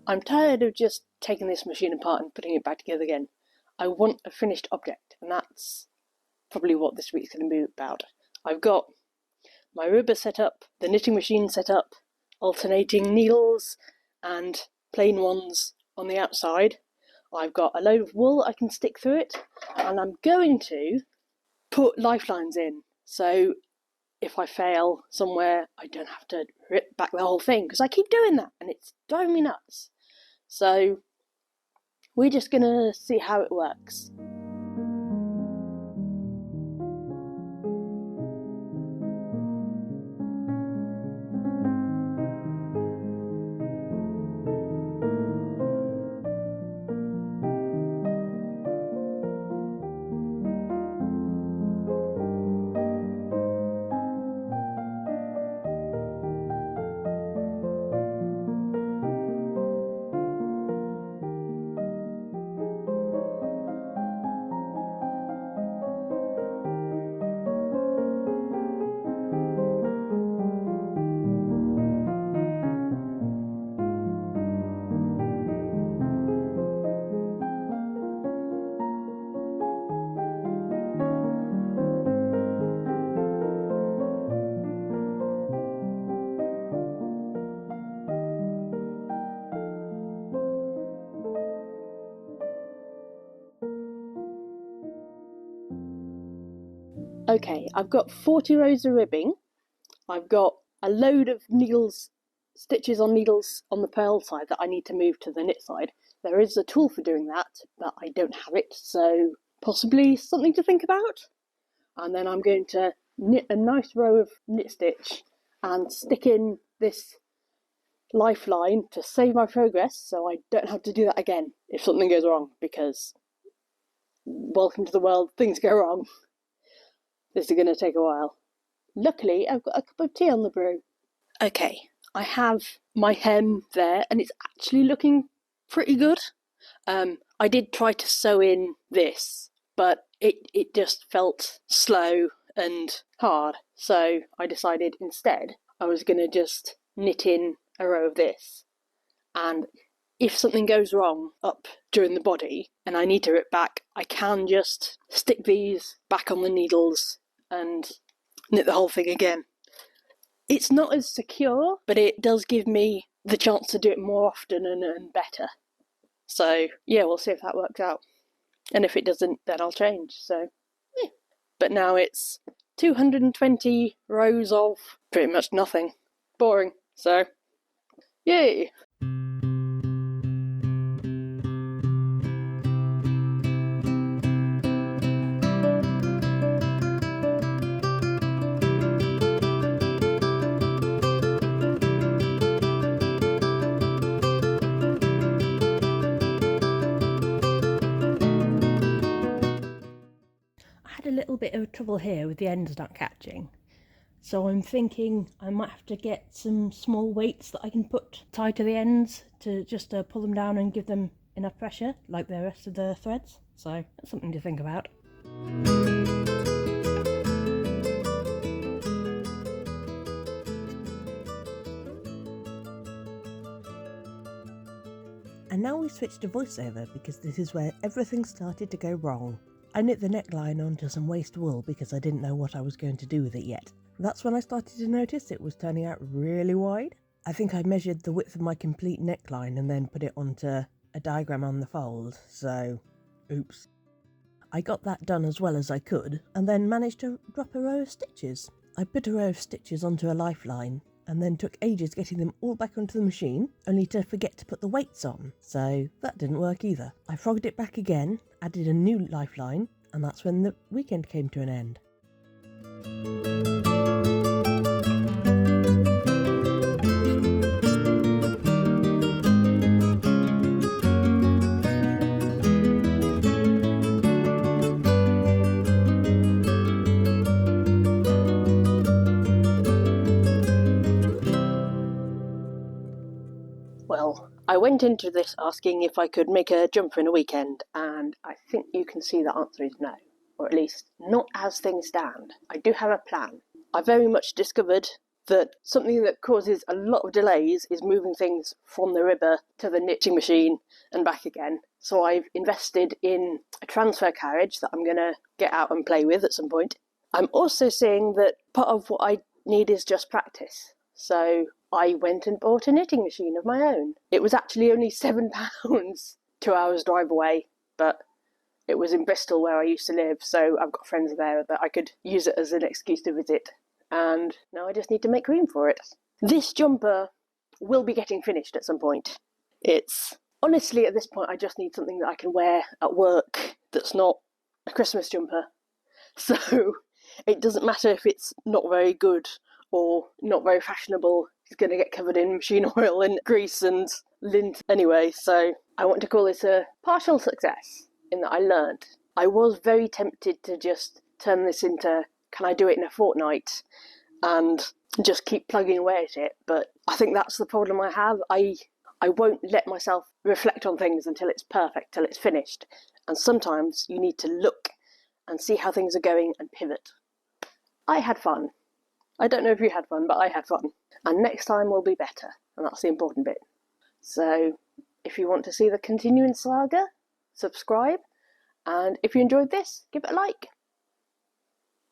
I'm tired of just taking this machine apart and putting it back together again. I want a finished object, and that's probably what this week's going to be about. I've got my ribber set up, the knitting machine set up, alternating needles and plain ones on the outside. I've got a load of wool I can stick through it, and I'm going to put lifelines in, so if I fail somewhere I don't have to rip back the whole thing, because I keep doing that and it's driving me nuts. So we're just going to see how it works. Okay, I've got 40 rows of ribbing. I've got a load of needles, stitches on needles on the purl side that I need to move to the knit side. There is a tool for doing that, but I don't have it, so possibly something to think about. And then I'm going to knit a nice row of knit stitch and stick in this lifeline to save my progress, so I don't have to do that again if something goes wrong, because welcome to the world, things go wrong. This is going to take a while. Luckily, I've got a cup of tea on the brew. Okay, I have my hem there, and it's actually looking pretty good. I did try to sew in this, but it just felt slow and hard. So I decided instead I was going to just knit in a row of this. And if something goes wrong up during the body and I need to rip back, I can just stick these back on the needles and knit the whole thing again. It's not as secure, but it does give me the chance to do it more often and better. So yeah, we'll see if that works out. And if it doesn't, then I'll change. So yeah. But now it's 220 rows of pretty much nothing. Boring. So yay! A little bit of trouble here with the ends not catching, so I'm thinking I might have to get some small weights that I can tie to the ends to just pull them down and give them enough pressure like the rest of the threads. So that's something to think about. And now we switch to voiceover, because this is where everything started to go wrong. I knit the neckline onto some waste wool because I didn't know what I was going to do with it yet. That's when I started to notice it was turning out really wide. I think I measured the width of my complete neckline and then put it onto a diagram on the fold, so oops. I got that done as well as I could, and then managed to drop a row of stitches. I put a row of stitches onto a lifeline, and then took ages getting them all back onto the machine, only to forget to put the weights on, so that didn't work either. I frogged it back again, added a new lifeline, and that's when the weekend came to an end. Well, I went into this asking if I could make a jumper in a weekend, and I think you can see the answer is no, or at least not as things stand. I do have a plan. I very much discovered that something that causes a lot of delays is moving things from the ribber to the knitting machine and back again. So I've invested in a transfer carriage that I'm going to get out and play with at some point. I'm also seeing that part of what I need is just practice. So I went and bought a knitting machine of my own. It was actually only £7, 2 hours drive away, but it was in Bristol where I used to live, so I've got friends there that I could use it as an excuse to visit. And now I just need to make room for it. This jumper will be getting finished at some point. It's honestly, at this point, I just need something that I can wear at work that's not a Christmas jumper. So it doesn't matter if it's not very good or not very fashionable. It's going to get covered in machine oil and grease and lint anyway. So I want to call this a partial success in that I learned. I was very tempted to just turn this into, can I do it in a fortnight, and just keep plugging away at it. But I think that's the problem I have. I won't let myself reflect on things until it's perfect, till it's finished. And sometimes you need to look and see how things are going and pivot. I had fun. I don't know if you had fun, but I had fun. And next time will be better, and that's the important bit. So if you want to see the continuing saga, subscribe. And if you enjoyed this, give it a like.